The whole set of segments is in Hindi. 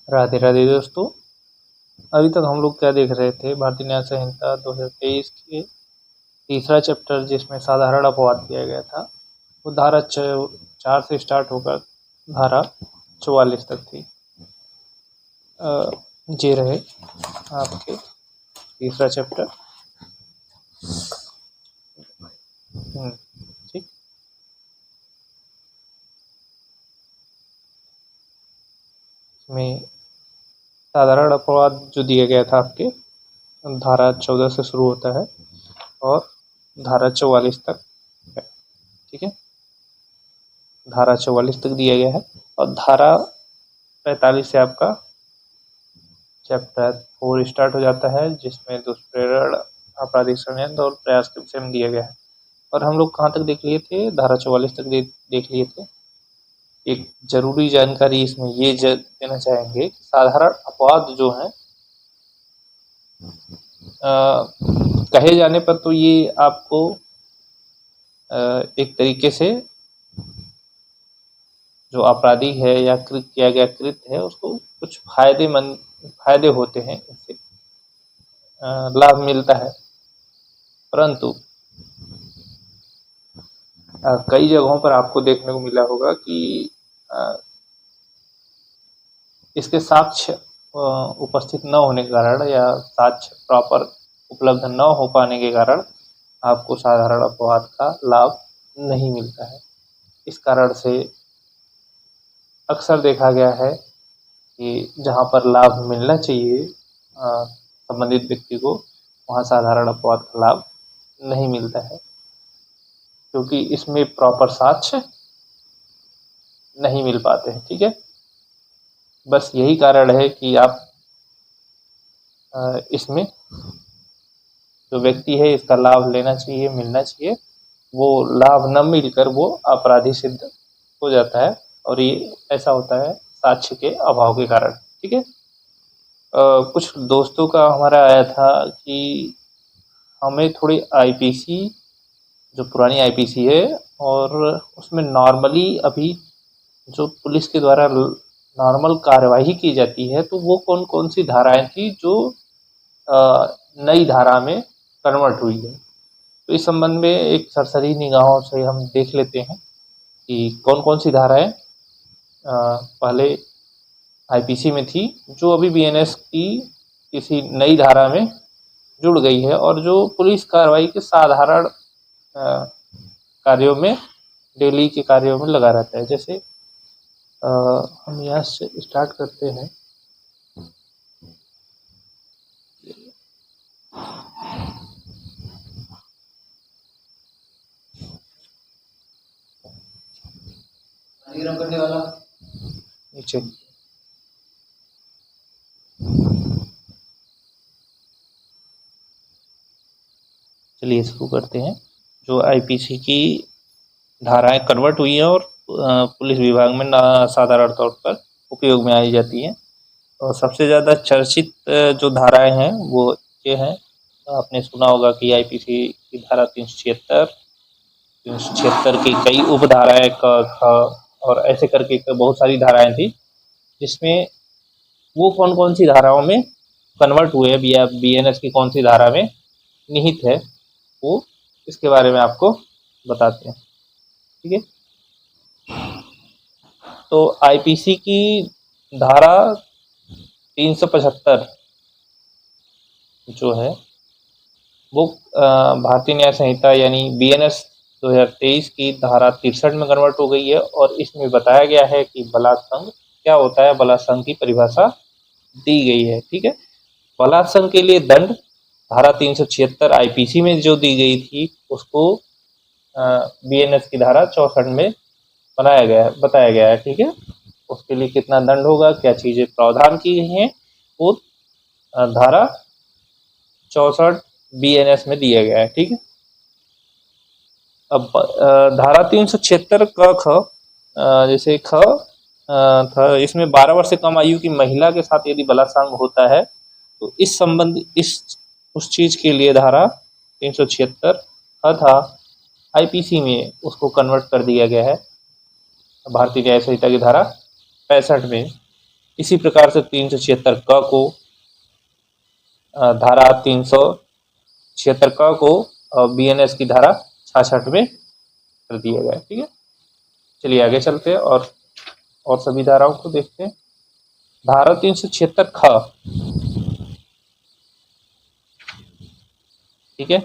राधे राधे दोस्तों। अभी तक हम लोग क्या देख रहे थे, भारतीय न्याय संहिता 2023 के तीसरा चैप्टर जिसमें साधारण अपवाद किया गया था, वो धारा 4 से स्टार्ट होकर धारा 44 तक थी। ये रहे आपके तीसरा चैप्टर। ठीक। इसमें साधारण अपवाद जो दिया गया था आपके धारा 14 से शुरू होता है और धारा 44 तक है। ठीक है, धारा 44 तक दिया गया है और धारा 45 से आपका चैप्टर 4 स्टार्ट हो जाता है, जिसमें दुष्प्रेरण, आपराधिक षड्यंत्र और प्रयास के विषय में दिया गया है। और हम लोग कहाँ तक देख लिए थे? धारा 44 तक देख लिए थे। एक जरूरी जानकारी इसमें ये देना चाहेंगे, साधारण अपवाद जो है कहे जाने पर तो ये आपको एक तरीके से जो अपराधी है या किया गया कृत्य है उसको कुछ फायदे होते हैं, इससे लाभ मिलता है। परंतु कई जगहों पर आपको देखने को मिला होगा कि इसके साक्ष्य उपस्थित न होने के कारण या साक्ष्य प्रॉपर उपलब्ध न हो पाने के कारण आपको साधारण अपवाद का लाभ नहीं मिलता है। इस कारण से अक्सर देखा गया है कि जहाँ पर लाभ मिलना चाहिए संबंधित व्यक्ति को, वहाँ साधारण अपवाद का लाभ नहीं मिलता है, क्योंकि इसमें प्रॉपर साक्ष्य नहीं मिल पाते हैं। ठीक है, बस यही कारण है कि आप इसमें जो व्यक्ति है इसका लाभ लेना चाहिए, मिलना चाहिए, वो लाभ न मिलकर वो अपराधी सिद्ध हो जाता है और ये ऐसा होता है साक्ष्य के अभाव के कारण। ठीक है, कुछ दोस्तों का हमारा आया था कि हमें थोड़ी आईपीसी, जो पुरानी आईपीसी है, और उसमें नॉर्मली अभी जो पुलिस के द्वारा नॉर्मल कार्यवाही की जाती है, तो वो कौन कौन सी धाराएं थी जो नई धारा में कन्वर्ट हुई है। तो इस संबंध में एक सरसरी निगाहों से हम देख लेते हैं कि कौन कौन सी धाराएं पहले आईपीसी में थी, जो अभी बीएनएस की किसी नई धारा में जुड़ गई है और जो पुलिस कार्रवाई के साधारण कार्यों में, डेली के कार्यों में लगा रहता है। जैसे हम यहाँ से स्टार्ट करते हैं। करने वाला नीचे चलिए शुरू करते हैं। जो आईपीसी की धाराएं कन्वर्ट हुई हैं और पुलिस विभाग में साधारण तौर पर उपयोग में आई जाती हैं, और सबसे ज़्यादा चर्चित जो धाराएं हैं वो ये हैं। आपने सुना होगा कि आईपीसी की धारा 376 की कई उपधाराएं और ऐसे करके बहुत सारी धाराएं थी, जिसमें वो कौन कौन सी धाराओं में कन्वर्ट हुए हैं या बीएनएस की कौन सी धारा में निहित है, वो इसके बारे में आपको बताते हैं। ठीक है, तो आईपीसी की धारा 375 जो है वो भारतीय न्याय संहिता यानी बीएनएस 2023 की धारा 63 में कन्वर्ट हो गई है, और इसमें बताया गया है कि बलात्संग क्या होता है, बलात्संग की परिभाषा दी गई है। ठीक है, बलात्संग के लिए दंड धारा 376 आईपीसी में जो दी गई थी, उसको बीएनएस की धारा 64 में बताया गया है। ठीक है, उसके लिए कितना दंड होगा, क्या चीजें प्रावधान की गई हैं, वो धारा 64 बीएनएस में दिया गया है। ठीक है, अब धारा 376 का ख, जैसे ख था, इसमें 12 वर्ष से कम आयु की महिला के साथ यदि बलात्संग होता है तो इस संबंध उस चीज के लिए धारा 376 था आईपीसी में उसको कन्वर्ट कर दिया गया है भारतीय न्याय संहिता की धारा 65 में। इसी प्रकार से 376 क को धारा 376 क को बीएनएस की धारा 66 में कर दिया गया। ठीक है, चलिए आगे चलते हैं और सभी धाराओं को देखते हैं। धारा 376 ख, ठीक है,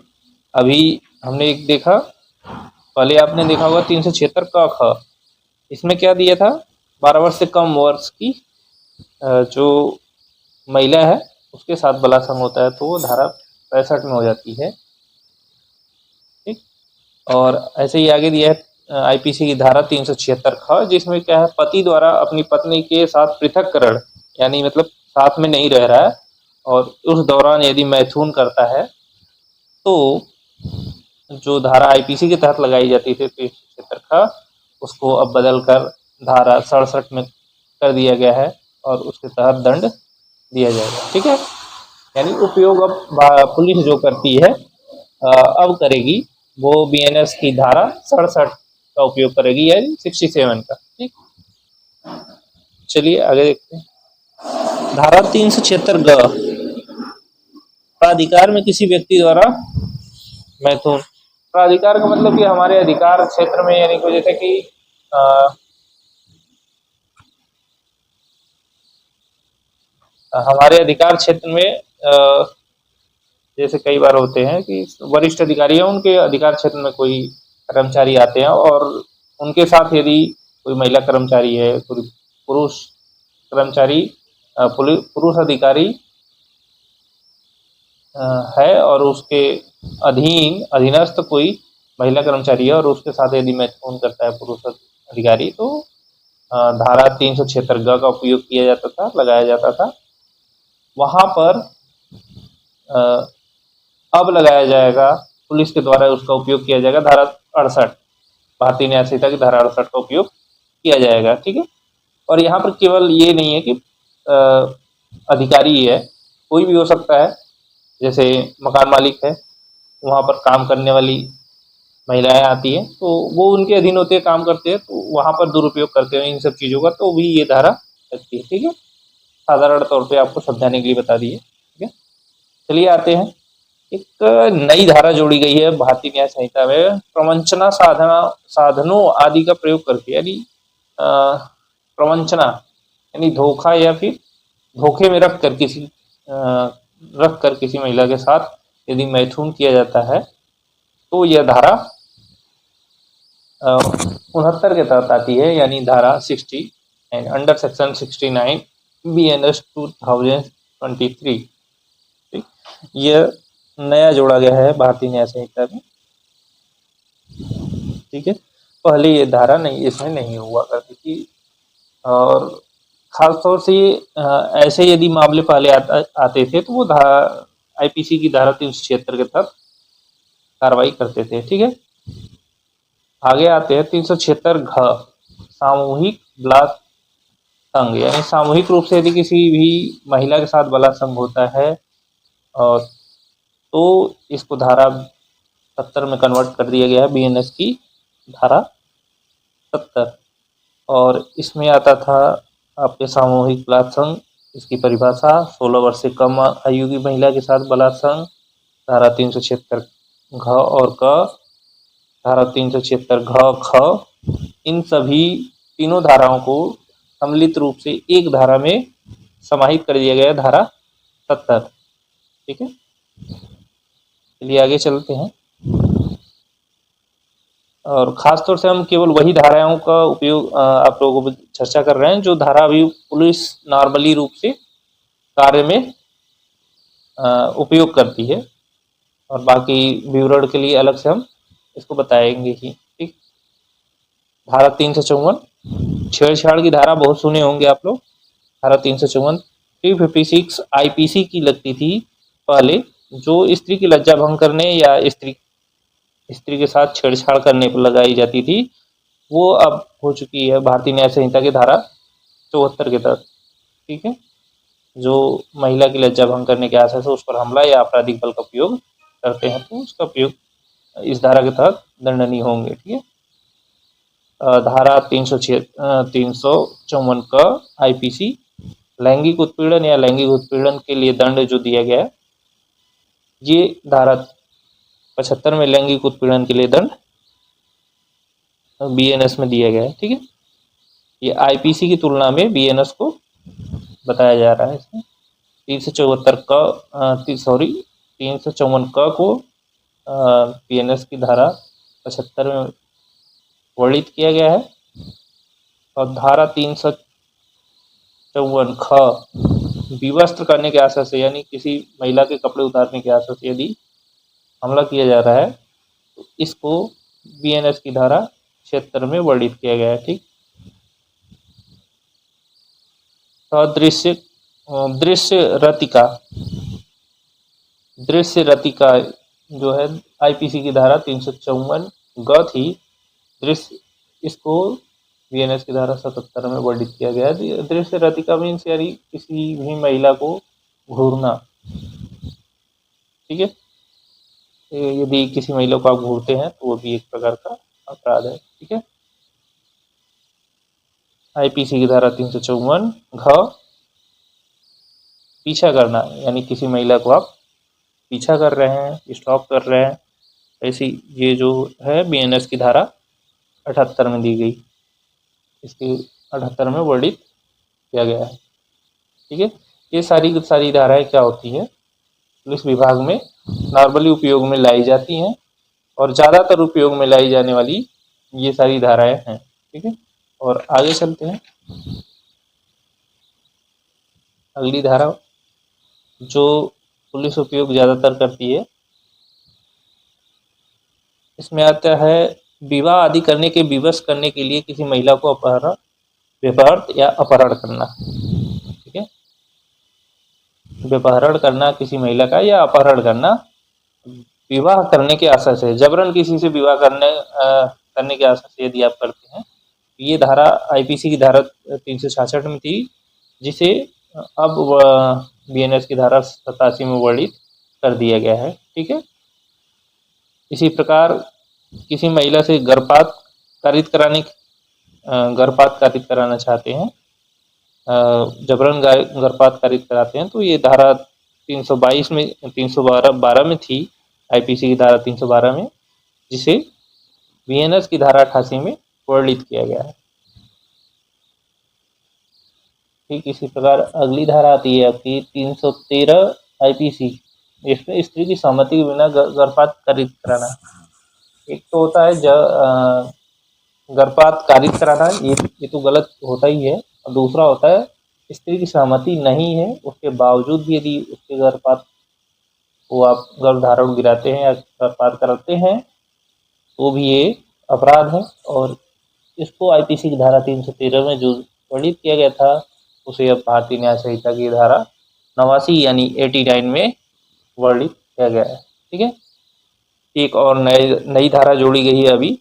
अभी हमने एक देखा, पहले आपने देखा होगा 376 क ख, इसमें क्या दिया था, 12 वर्ष से कम वर्ष की जो महिला है उसके साथ बलात्संग होता है तो वो धारा 65 में हो जाती है। ठीक, और ऐसे ही आगे दिया है आईपीसी की धारा 376 ख, जिसमें क्या है, पति द्वारा अपनी पत्नी के साथ पृथककरण, यानी मतलब साथ में नहीं रह रहा है और उस दौरान यदि मैथुन करता है तो जो धारा आईपीसी के तहत लगाई जाती थी 376 ख, उसको अब बदल कर धारा 67 में कर दिया गया है और उसके तहत दंड दिया जाएगा। ठीक है, यानी उपयोग अब पुलिस जो करती है अब करेगी वो बीएनएस की धारा 67 का उपयोग करेगी, यानी 67 का। ठीक, चलिए आगे देखते हैं। धारा 376 ग, प्राधिकार में किसी व्यक्ति द्वारा मैथुन। प्राधिकार का मतलब कि हमारे अधिकार क्षेत्र में, यानी कि जैसे कि हमारे अधिकार क्षेत्र में जैसे कई बार होते हैं कि वरिष्ठ अधिकारी हैं, उनके अधिकार क्षेत्र में कोई कर्मचारी आते हैं और उनके साथ यदि कोई महिला कर्मचारी है, कोई पुरुष कर्मचारी, पुरुष अधिकारी है और उसके अधीनस्थ कोई महिला कर्मचारी है और उसके साथ यदि मैथुन करता है पुरुष अधिकारी, तो धारा 376 ग का उपयोग किया जाता था, लगाया जाता था। वहां पर अब लगाया जाएगा, पुलिस के द्वारा उसका उपयोग किया जाएगा, धारा 68, भारतीय न्याय संहिता की धारा 68 का उपयोग किया जाएगा। ठीक है, और यहाँ पर केवल ये नहीं है कि अधिकारी है, कोई भी हो सकता है, जैसे मकान मालिक है, वहाँ पर काम करने वाली महिलाएं आती हैं तो वो उनके अधीन होते हैं, काम करते हैं, तो वहाँ पर दुरुपयोग करते हैं इन सब चीज़ों का, तो भी ये धारा लगती है। ठीक है, साधारण तौर पे आपको समझाने के लिए बता दिए। ठीक है, चलिए आते हैं, एक नई धारा जोड़ी गई है भारतीय न्याय संहिता में, प्रवंचना साधनों आदि का प्रयोग करके, यानी प्रवंचना यानी धोखा या फिर धोखे में रख कर किसी महिला के साथ यदि मैथुन किया जाता है तो यह धारा 69 के तहत आती है, यानी धारा 60 अंडर सेक्शन 69 BNS 2023। ठीक, यह नया जोड़ा गया है भारतीय न्याय संहिता में। ठीक है, पहले ये धारा नहीं, इसमें नहीं हुआ करती थी, और खासतौर से ऐसे यदि मामले पहले आते थे तो वो आईपीसी की धारा 376 के तहत कार्रवाई करते थे। ठीक है, आगे आते हैं 376 घ, सामूहिक बलात्संग, यानी सामूहिक रूप से यदि किसी भी महिला के साथ बलात्संग होता है और तो इसको धारा 70 में कन्वर्ट कर दिया गया है, बीएनएस की धारा 70, और इसमें आता था आपके सामूहिक बलात्संग, इसकी परिभाषा 16 वर्ष से कम आयु की महिला के साथ बलात्संग, धारा 376 घ और क, धारा 376 घ ख, इन सभी तीनों धाराओं को सम्मिलित रूप से एक धारा में समाहित कर दिया गया, धारा 70। ठीक है, चलिए आगे चलते हैं, और खासतौर से हम केवल वही धाराओं का उपयोग आप लोगों को चर्चा कर रहे हैं जो धारा अभी पुलिस नॉर्मली रूप से कार्य में उपयोग करती है, और बाकी विवरण के लिए अलग से हम इसको बताएंगे ही। ठीक, धारा 354 छेड़छाड़ की धारा बहुत सुने होंगे आप लोग। धारा 354 356 आईपीसी की लगती थी पहले, जो स्त्री की लज्जा भंग करने या स्त्री के साथ छेड़छाड़ करने पर लगाई जाती थी, वो अब हो चुकी है भारतीय न्याय संहिता की धारा 74 के तहत। ठीक है, जो महिला की लज्जा भंग करने के आशय से उस पर हमला या आपराधिक बल का उपयोग करते हैं तो उसका उपयोग इस धारा के तहत दंडनीय होंगे। ठीक है, धारा 354 का आईपीसी लैंगिक उत्पीड़न या लैंगिक उत्पीड़न के लिए दंड जो दिया गया है, ये धारा 75 में लैंगिक उत्पीड़न के लिए दंड बीएनएस में दिया गया है। ठीक है, ये आईपीसी की तुलना में बीएनएस को बताया जा रहा है। इसमें 354 क को बीएनएस की धारा 75 में वर्णित किया गया है, और धारा 354 ख विवस्त्र करने के आशय से, यानी किसी महिला के कपड़े उतारने के आशय से यदि हमला किया जा रहा है, तो इसको बीएनएस की धारा 76 में वर्णित किया गया है। ठीक, दृश्य रतिका जो है आईपीसी की धारा 354 ग थी, दृश्य, इसको बीएनएस की धारा 77 में वर्णित किया गया है। दृश्य रतिका मीन्स यानी किसी भी महिला को घूरना। ठीक है, यदि किसी महिला को आप घूरते हैं तो वो भी एक प्रकार का अपराध है। ठीक है, आईपीसी की धारा 354 घ पीछा करना, यानी किसी महिला को आप पीछा कर रहे हैं, स्टॉप कर रहे हैं, ऐसी ये जो है बीएनएस की धारा 78 में दी गई, इसकी 78 में वर्णित किया गया है। ठीक है, ये सारी धाराएं क्या होती हैं, पुलिस विभाग में नॉर्मली उपयोग में लाई जाती हैं, और ज़्यादातर उपयोग में लाई जाने वाली ये सारी धाराएं हैं। ठीक है, और आगे चलते हैं। अगली धारा जो पुलिस उपयोग ज़्यादातर करती है, इसमें आता है विवाह आदि करने के विवश करने के लिए किसी महिला को व्यपहरण या अपहरण करना। ठीक है, व्यपहरण करना किसी महिला का या अपहरण करना विवाह करने के आशय से, जबरन किसी से विवाह करने के आशय से यदि आप करते हैं, ये धारा आईपीसी की धारा 366 में थी, जिसे अब बीएनएस की धारा 87 में वर्णित कर दिया गया है। ठीक है, इसी प्रकार किसी महिला से गर्भपात कारित कराना चाहते हैं, जबरन गर्भपात कारित कराते हैं, तो ये धारा 322 में 312 में थी, आईपीसी की धारा 312 में, जिसे बीएनएस की धारा 88 में वर्णित किया गया है। ठीक, इसी प्रकार अगली धारा आती है आपकी 313 आईपीसी, इसमें स्त्री की सहमति के बिना गर्भपात कारित कराना। एक तो होता है गर्भपात कारित कराना, ये तो गलत होता ही है, और दूसरा होता है स्त्री की सहमति नहीं है, उसके बावजूद भी यदि उसके गर्भपात को आप गर्भधारण गिराते हैं या गर्भपात कराते हैं, तो भी ये अपराध है, और इसको आईपीसी की धारा 313 में जो वर्णित किया गया था, उसे अब भारतीय न्याय संहिता की धारा 89 यानी 89 में वर्णित किया गया है। ठीक है, एक और नई धारा जोड़ी गई है अभी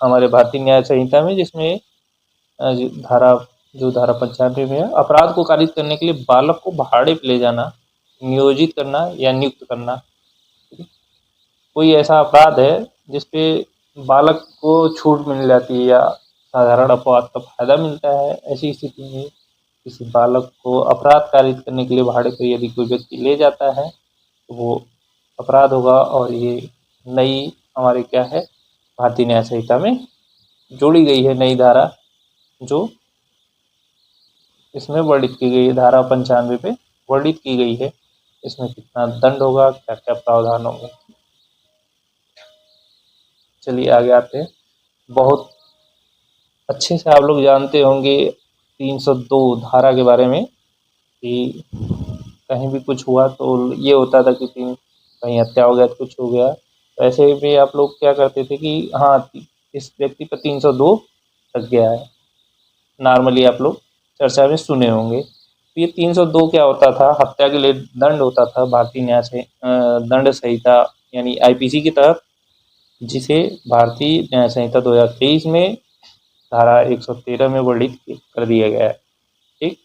हमारे भारतीय न्याय संहिता में, जिसमें धारा 95 में है, अपराध को कारित करने के लिए बालक को भाड़े पे ले जाना, नियोजित करना या नियुक्त करना। कोई ऐसा अपराध है जिसपे बालक को छूट मिल जाती है या साधारण अपवाद का फायदा मिलता है, ऐसी स्थिति में किसी बालक को अपराध कारित करने के लिए भाड़े पर यदि कोई व्यक्ति ले जाता है, तो वो अपराध होगा, और ये नई हमारे क्या है भारतीय न्याय संहिता में जोड़ी गई है नई धारा, जो इसमें वर्णित की गई है, धारा 95 पे वर्णित की गई है। इसमें कितना दंड होगा, क्या क्या प्रावधान होंगे। चलिए आगे आते हैं। बहुत अच्छे से आप लोग जानते होंगे 302 धारा के बारे में, कि कहीं भी कुछ हुआ तो ये होता था कि कहीं हत्या हो गया तो कुछ हो गया, तो ऐसे में आप लोग क्या करते थे कि हाँ इस व्यक्ति पर 302 लग गया है, नॉर्मली आप लोग चर्चा में सुने होंगे। तो ये 302 क्या होता था, हत्या के लिए दंड होता था भारतीय न्याय से दंड संहिता यानी आईपीसी के तहत, जिसे भारतीय न्याय संहिता 2023 में धारा 113 में वर्णित कर दिया गया है। ठीक,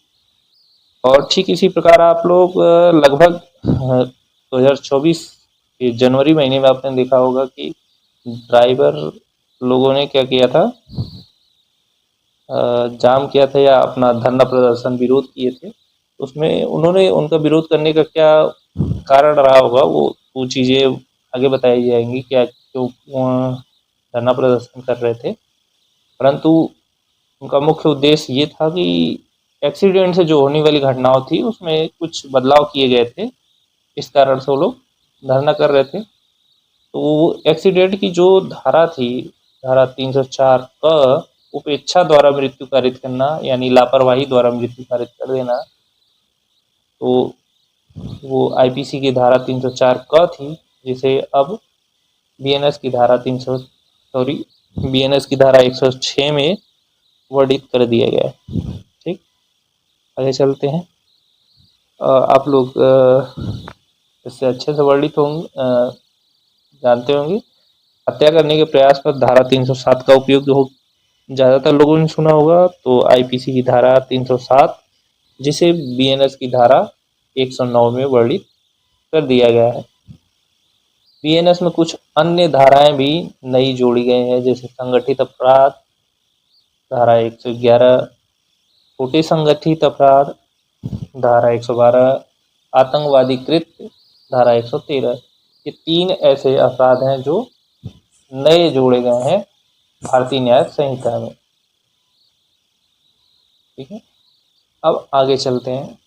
और ठीक इसी प्रकार आप लोग लगभग 2024 के जनवरी महीने में आपने देखा होगा कि ड्राइवर लोगों ने क्या किया था, जाम किया था या अपना धरना प्रदर्शन विरोध किए थे, उसमें उन्होंने उनका विरोध करने का क्या कारण रहा होगा, वो चीज़ें आगे बताई जाएंगी, क्या क्यों धरना प्रदर्शन कर रहे थे। परंतु उनका मुख्य उद्देश्य ये था कि एक्सीडेंट से जो होने वाली घटनाओं थी उसमें कुछ बदलाव किए गए थे, इस कारण से वो लोग धरना कर रहे थे। तो एक्सीडेंट की जो धारा थी, धारा 304 क, उपेक्षा द्वारा मृत्यु कारित करना यानी लापरवाही द्वारा मृत्यु कारित कर देना, तो वो आईपीसी की धारा 304 क थी, जिसे अब बीएनएस की धारा 106 में वर्णित कर दिया गया है। ठीक, आगे चलते हैं। आप लोग इससे अच्छे से वर्णित होंगे, जानते होंगे। हत्या करने के प्रयास पर धारा 307 का उपयोग जो ज़्यादातर लोगों ने सुना होगा, तो आईपीसी की धारा 307, जिसे बीएनएस की धारा 109 में वर्णित कर दिया गया है। बीएनएस में कुछ अन्य धाराएं भी नई जोड़ी गई हैं, जैसे संगठित अपराध धारा 111, छोटे संगठित अपराध धारा 112, आतंकवादी कृत्य धारा 113। ये 3 ऐसे अपराध हैं जो नए जोड़े गए हैं भारतीय न्याय संहिता में। ठीक है, अब आगे चलते हैं।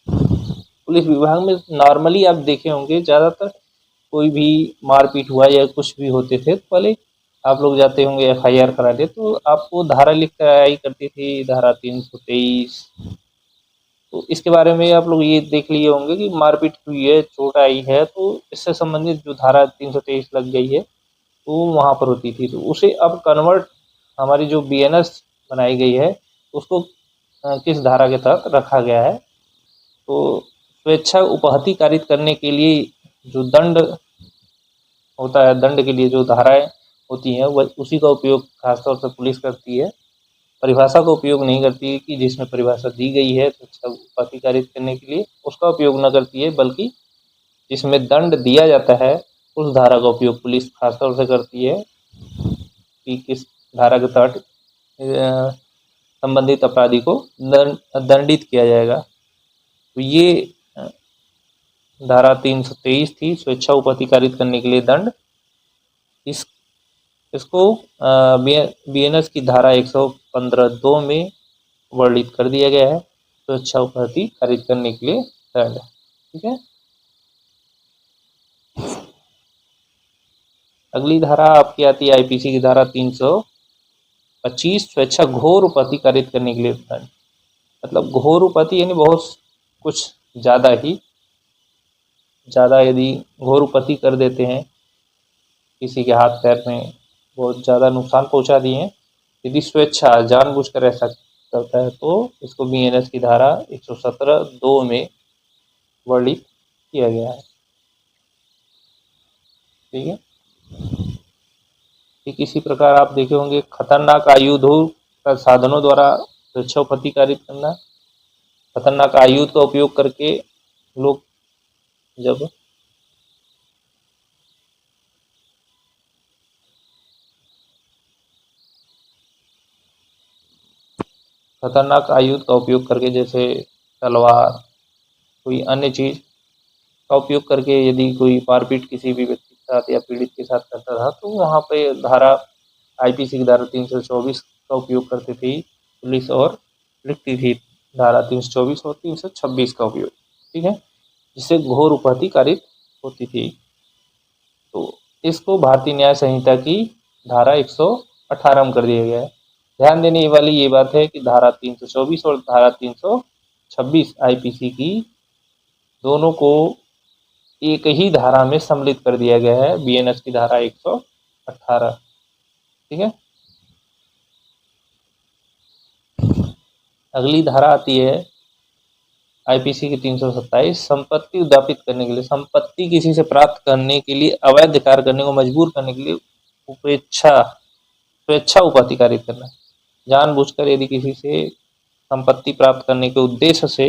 पुलिस विभाग में नॉर्मली आप देखे होंगे, ज़्यादातर कोई भी मारपीट हुआ या कुछ भी होते थे तो पहले आप लोग जाते होंगे एफआईआर कराने, तो आपको धारा लिख कर आई करती थी, धारा 323। तो इसके बारे में आप लोग ये देख लिए होंगे कि मारपीट हुई है, चोट आई है, तो इससे संबंधित जो धारा 323 लग गई है तो वहाँ पर होती थी। तो उसे अब कन्वर्ट हमारी जो बीएनएस बनाई गई है उसको किस धारा के तहत रखा गया है, तो स्वेच्छा उपहति कारित करने के लिए जो दंड होता है, दंड के लिए जो धाराएं होती हैं वह उसी का उपयोग खासतौर से पुलिस करती है। परिभाषा का उपयोग नहीं करती है कि जिसमें परिभाषा दी गई है स्वेच्छा उपहति कारित करने के लिए उसका उपयोग न करती है, बल्कि जिसमें दंड दिया जाता है उस धारा का उपयोग पुलिस खासतौर से करती है कि किस धारा के तहत संबंधित अपराधी को दंडित किया जाएगा। तो ये धारा 323 थी, स्वेच्छा उपहति कारित करने के लिए दंड। इसको बीएनएस की धारा 115(2) में वर्णित कर दिया गया है, स्वेच्छा उपहति कारित करने के लिए दंड। ठीक है, अगली धारा आपकी आती है आईपीसी की धारा 325, स्वेच्छा घोर उपहति कारित करने के लिए दंड। मतलब घोर उपहति यानी बहुत कुछ ज़्यादा यदि घोर उपहति कर देते हैं, किसी के हाथ पैर में बहुत ज़्यादा नुकसान पहुंचा दिए हैं, यदि स्वेच्छा जानबूझकर ऐसा करता है तो इसको बीएनएस की धारा 117(2) में वर्णित किया गया है। ठीक है, ठीक इसी प्रकार आप देखे होंगे खतरनाक आयुधों का साधनों द्वारा स्वेच्छा उपहति कारित करना। खतरनाक आयुध का उपयोग करके लोग जब खतरनाक आयुध का उपयोग करके, जैसे तलवार, कोई अन्य चीज़ का उपयोग करके यदि कोई मारपीट किसी भी व्यक्ति के साथ या पीड़ित के साथ करता था, तो वहाँ पे धारा आईपीसी की धारा 324 का उपयोग करती थी पुलिस, और लिखती थी धारा 324 और 326 का उपयोग। ठीक है, जिससे घोर उपहति कारित होती थी। तो इसको भारतीय न्याय संहिता की धारा 118 में कर दिया गया है। ध्यान देने वाली ये बात है कि धारा 324 और धारा 326 आईपीसी की दोनों को एक ही धारा में सम्मिलित कर दिया गया है, बीएनएस की धारा 118। ठीक है, अगली धारा आती है आईपीसी की 327, संपत्ति उद्यापित करने के लिए, संपत्ति किसी से प्राप्त करने के लिए अवैध कार्य करने को मजबूर करने के लिए स्वेच्छा उपहति कारित करना। जानबूझकर यदि किसी से संपत्ति प्राप्त करने के उद्देश्य से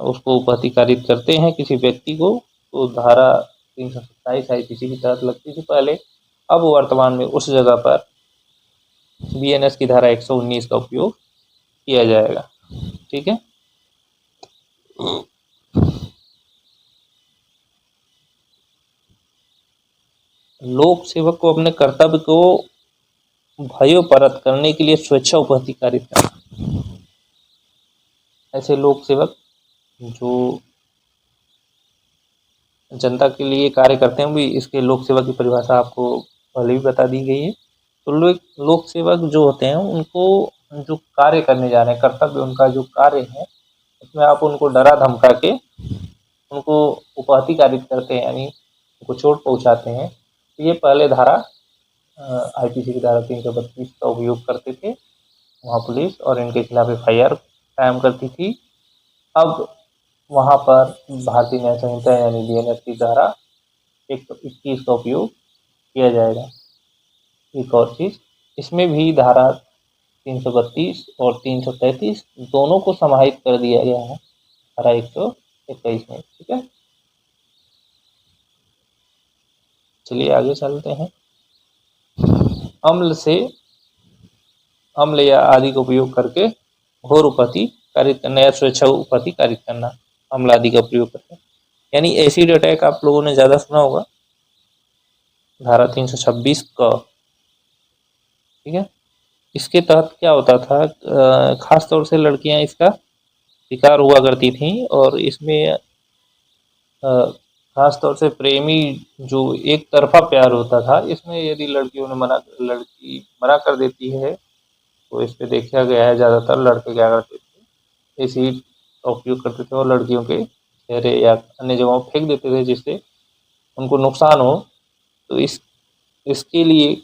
उसको उपहति कारित करते हैं किसी व्यक्ति को, तो धारा 327 आईपीसी की तहत लगती थी पहले। अब वर्तमान में उस जगह पर बीएनएस की धारा 119 का उपयोग किया जाएगा। ठीक है, लोक सेवक को अपने कर्तव्य को भयोपरत करने के लिए स्वेच्छा उपहति कार्य करना। ऐसे लोक सेवक जो जनता के लिए कार्य करते हैं, भी इसके लोक सेवक की परिभाषा आपको पहले भी बता दी गई है। तो लोक सेवक जो होते हैं उनको जो कार्य करने जा रहे हैं, कर्तव्य उनका जो कार्य है, उसमें आप उनको डरा धमका के उनको उपहति कारित करते हैं, यानी उनको चोट पहुंचाते हैं। तो ये पहले धारा आईपीसी की धारा 332 का उपयोग करते थे वहाँ पुलिस, और इनके खिलाफ FIR कायम करती थी। अब वहाँ पर भारतीय न्याय संहिता यानी BNS की धारा 121 का उपयोग किया जाएगा। एक और चीज़, इसमें भी धारा 332 और 333 दोनों को समाहित कर दिया गया है धारा 121 में। ठीक है, चलिए आगे चलते हैं। अम्ल या आदि का उपयोग करके घोर उपहति कारित करना या स्वेच्छा उपहति कारित करना, अम्ल आदि का प्रयोग करके, यानी एसिड अटैक आप लोगों ने ज़्यादा सुना होगा, धारा 326 का। ठीक है, इसके तहत क्या होता था, खास तौर से लड़कियां इसका शिकार हुआ करती थीं, और इसमें खास तौर से प्रेमी जो एक तरफा प्यार होता था, इसमें यदि लड़की मना कर देती है, तो इस पे देखा गया है ज़्यादातर लड़के क्या करते थे, एसिड का उपयोग करते थे और लड़कियों के चेहरे या अन्य जगहों फेंक देते थे जिससे उनको नुकसान हो। तो इसके लिए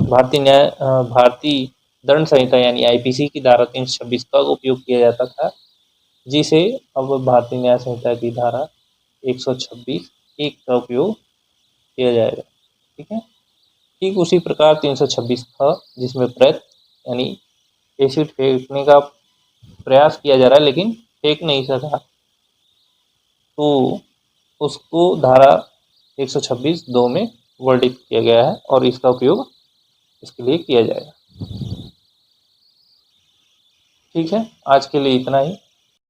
भारतीय दंड संहिता यानी आईपीसी की धारा 326 का उपयोग किया जाता था, जिसे अब भारतीय न्याय संहिता की धारा 126(1) का उपयोग किया जाएगा। ठीक है, ठीक उसी प्रकार 326 था, जिसमें प्रयत्न यानी एसिड फेंकने का प्रयास किया जा रहा है लेकिन फेंक नहीं सका, तो उसको धारा 126(2) में वर्णित किया गया है और इसका उपयोग इसके लिए किया जाएगा। ठीक है, आज के लिए इतना ही।